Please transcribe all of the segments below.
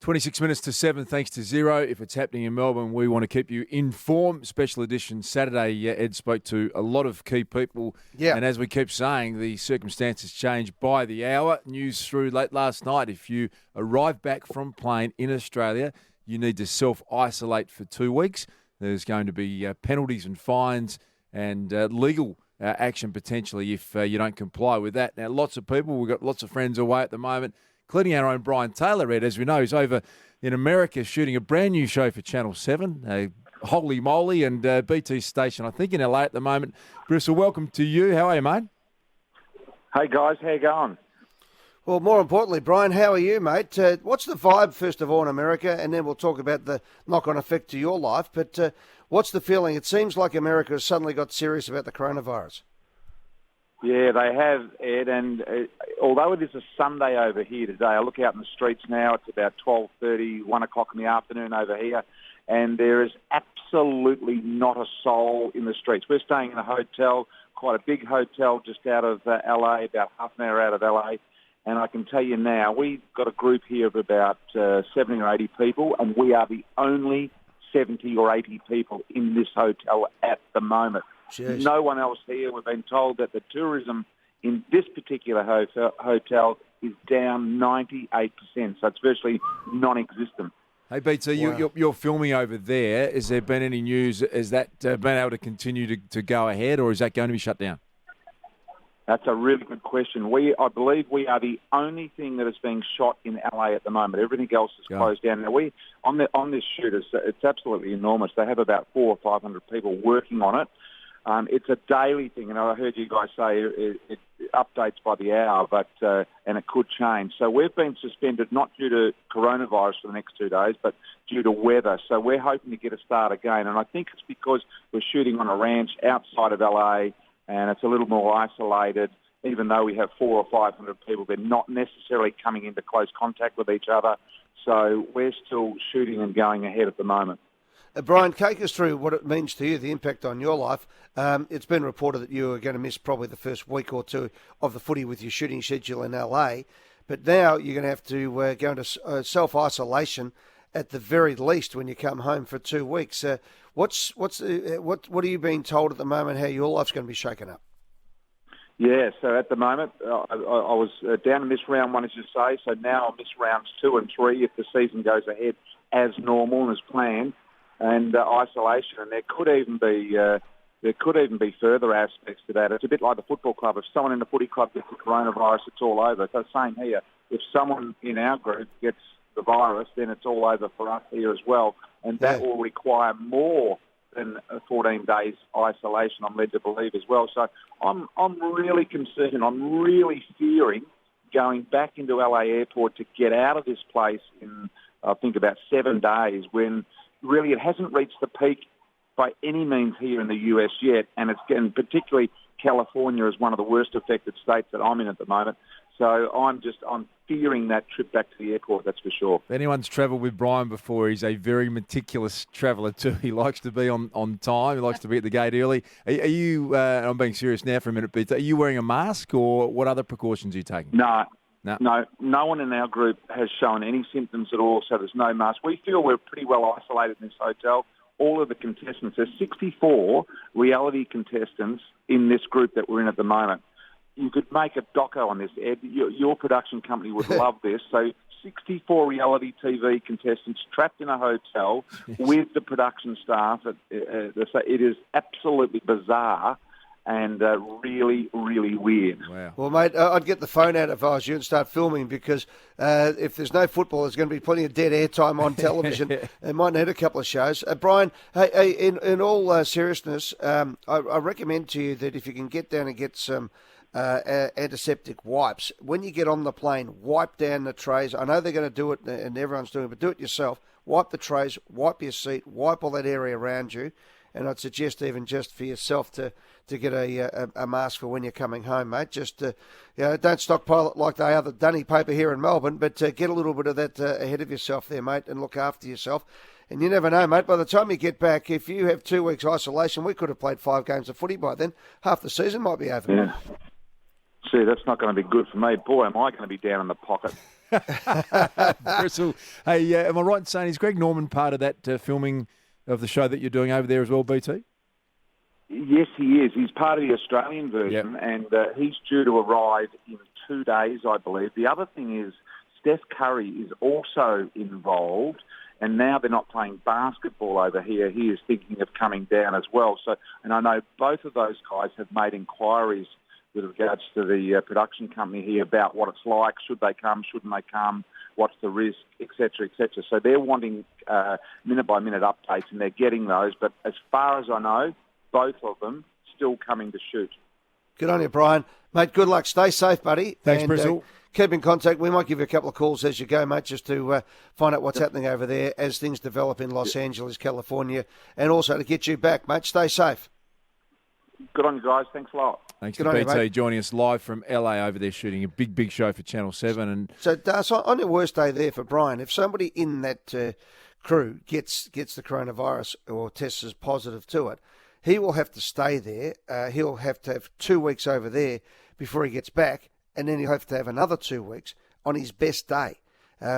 26 minutes to 7, thanks to Zero. If it's happening in Melbourne, we want to keep you informed. Special edition Saturday, Ed spoke to a lot of key people. Yeah. And as we keep saying, the circumstances change by the hour. News through late last night. If you arrive back from plane in Australia, you need to self-isolate for 2 weeks. There's going to be penalties and fines and legal action potentially if you don't comply with that. Now, lots of people, we've got lots of friends away at the moment, including our own Brian Taylor, Ed, as we know, he's over in America shooting a brand new show for Channel 7, Holy Moly, and BT station, I think, in LA at the moment. Bristol, welcome to you. How are you, mate? Hey, guys. How you going? Well, more importantly, Brian, how are you, mate? What's the vibe, first of all, in America? And then we'll talk about the knock-on effect to your life. But what's the feeling? It seems like America has suddenly got serious about the coronavirus. Yeah, they have, Ed, and although it is a Sunday over here today, I look out in the streets now, it's about 12:30, 1 o'clock in the afternoon over here, and there is absolutely not a soul in the streets. We're staying in a hotel, quite a big hotel just out of LA, about half an hour out of LA, and I can tell you now, we've got a group here of about 70 or 80 people, and we are the only 70 or 80 people in this hotel at the moment. Jeez. No one else here. We've been told that the tourism in this particular hotel is down 98%, so it's virtually non-existent. Hey, BT, Wow. you're filming over there. Has there been any news? Has that been able to continue to go ahead, or is that going to be shut down? That's a really good question. I believe we are the only thing that is being shot in LA at the moment. Everything else is closed down. Now, on this shoot, it's absolutely enormous. They have about 400 or 500 people working on it. It's a daily thing, and I heard you guys say it updates by the hour, but and it could change. So we've been suspended not due to coronavirus for the next 2 days, but due to weather. So we're hoping to get a start again, and I think it's because we're shooting on a ranch outside of LA, and it's a little more isolated. Even though we have 400 or 500 people, they're not necessarily coming into close contact with each other. So we're still shooting and going ahead at the moment. Brian, take us through what it means to you, the impact on your life. It's been reported that you are going to miss probably the first week or two of the footy with your shooting schedule in LA, but now you're going to have to go into self-isolation at the very least when you come home for 2 weeks. What are you being told at the moment how your life's going to be shaken up? Yeah, so at the moment, I was down to miss round 1, as you say, so now I'll miss rounds 2 and 3 if the season goes ahead as normal and as planned. And isolation, and there could even be further aspects to that. It's a bit like the football club. If someone in the footy club gets the coronavirus, it's all over. So same here. If someone in our group gets the virus, then it's all over for us here as well, and that will require more than 14 days isolation, I'm led to believe as well. So I'm really concerned. I'm really fearing going back into LA Airport to get out of this place in, I think, about 7 days when really it hasn't reached the peak by any means here in the US yet, and particularly California is one of the worst affected states that I'm in at the moment. So I'm fearing that trip back to the airport, that's for sure. If anyone's travelled with Brian before, he's a very meticulous traveller too. He likes to be on time. He likes to be at the gate early. Are you, and I'm being serious now for a minute, but are you wearing a mask, or what other precautions are you taking? No one in our group has shown any symptoms at all, so there's no mask. We feel we're pretty well isolated in this hotel. All of the contestants, there's 64 reality contestants in this group that we're in at the moment. You could make a doco on this, Ed. Your production company would love this. So 64 reality TV contestants trapped in a hotel with the production staff. It is absolutely bizarre and really, really weird. Wow. Well, mate, I'd get the phone out if I was you and start filming, because if there's no football, there's going to be plenty of dead airtime on television. They might need a couple of shows. Brian, hey, in all seriousness, I recommend to you that if you can get down and get some antiseptic wipes, when you get on the plane, wipe down the trays. I know they're going to do it, and everyone's doing it, but do it yourself. Wipe the trays, wipe your seat, wipe all that area around you. And I'd suggest even just for yourself to get a mask for when you're coming home, mate. Just don't stockpile it like they are the dunny paper here in Melbourne, but get a little bit of that ahead of yourself there, mate, and look after yourself. And you never know, mate, by the time you get back, if you have 2 weeks isolation, we could have played 5 games of footy by then. Half the season might be over. Yeah. See, that's not going to be good for me. Boy, am I going to be down in the pocket. Bristol. Hey, am I right in saying is Greg Norman part of that filming of the show that you're doing over there as well, BT? Yes, he is. He's part of the Australian version, and he's due to arrive in 2 days, I believe. The other thing is Steph Curry is also involved, and now they're not playing basketball over here. He is thinking of coming down as well. So, and I know both of those guys have made inquiries with regards to the production company here about what it's like. Should they come? Shouldn't they come? What's the risk, etc., etc. So they're wanting minute-by-minute updates, and they're getting those. But as far as I know, both of them still coming to shoot. Good on you, Brian. Mate, good luck. Stay safe, buddy. Thanks, Bristol. Keep in contact. We might give you a couple of calls as you go, mate, just to find out what's happening over there as things develop in Los Angeles, California, and also to get you back, mate. Stay safe. Good on you, guys. Thanks a lot. Thanks to BT joining us live from LA over there shooting a big show for Channel 7. And so, Darcy, on your worst day there for Brian, if somebody in that crew gets the coronavirus or tests as positive to it, he will have to stay there. He'll have to have 2 weeks over there before he gets back, and then he'll have to have another 2 weeks on his best day.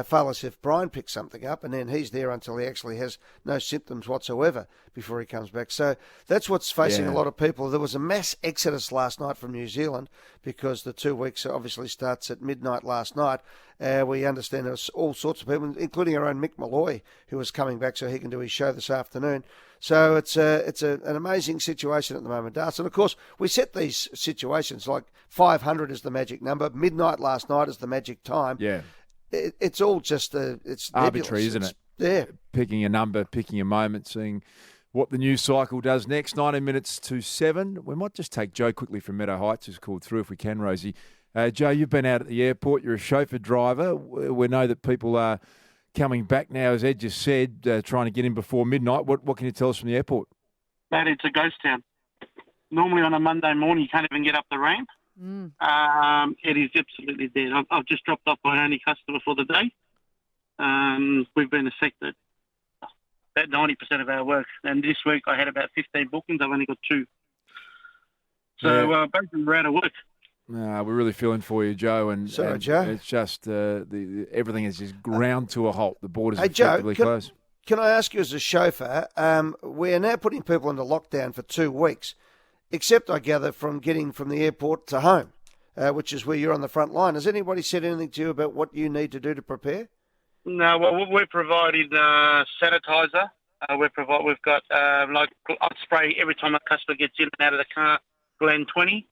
Far less if Brian picks something up, and then he's there until he actually has no symptoms whatsoever before he comes back. So that's what's facing a lot of people. There was a mass exodus last night from New Zealand because the 2 weeks obviously starts at midnight last night. We understand there's all sorts of people, including our own Mick Malloy, who is coming back so he can do his show this afternoon. So it's an amazing situation at the moment, Darcy. And, of course, we set these situations like 500 is the magic number. Midnight last night is the magic time. Yeah. It's all just it's arbitrary, nebulous. isn't it? Yeah. Picking a number, picking a moment, seeing what the news cycle does next. 19 minutes to 7. We might just take Joe quickly from Meadow Heights, who's called through if we can, Rosie. Joe, you've been out at the airport. You're a chauffeur driver. We know that people are coming back now, as Ed just said, trying to get in before midnight. What can you tell us from the airport? Mate, it's a ghost town. Normally on a Monday morning, you can't even get up the ramp. It is absolutely dead. I've just dropped off my only customer for the day. We've been affected. About 90% of our work. And this week I had about 15 bookings. I've only got 2. So basically we're out of work. We're really feeling for you, Joe. Sorry, Joe. It's just everything is just ground to a halt. The border's hey, effectively Joe, closed. Can I ask you as a chauffeur, we are now putting people into lockdown for 2 weeks, except I gather from getting from the airport to home, which is where you're on the front line. Has anybody said anything to you about what you need to do to prepare? No, well, we're providing sanitizer. We've got I spray every time a customer gets in and out of the car, Glen 20.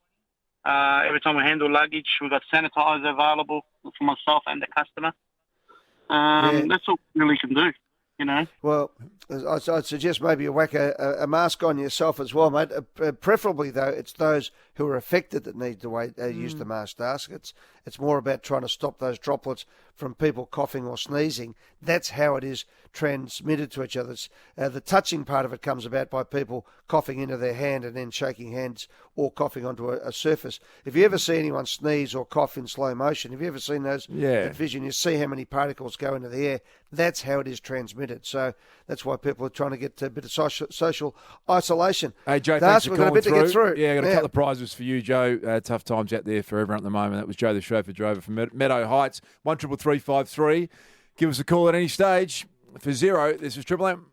Every time we handle luggage, we've got sanitizer available for myself and the customer. That's all we really can do, you know. Well, I'd suggest maybe you whack a mask on yourself as well, mate. Preferably, though, it's those who are affected that need to use the mask. It's more about trying to stop those droplets from people coughing or sneezing. That's how it is transmitted to each other. The touching part of it comes about by people coughing into their hand and then shaking hands or coughing onto a surface. If you ever see anyone sneeze or cough in slow motion, have you ever seen those at vision? You see how many particles go into the air. That's how it is transmitted. So that's why people are trying to get a bit of social isolation. Hey, Joe, thanks for calling to get through. Yeah, got a couple of prizes for you, Joe. Tough times out there for everyone at the moment. That was Joe, the chauffeur driver from Meadow Heights. 133353. Give us a call at any stage. For 0, this is Triple M.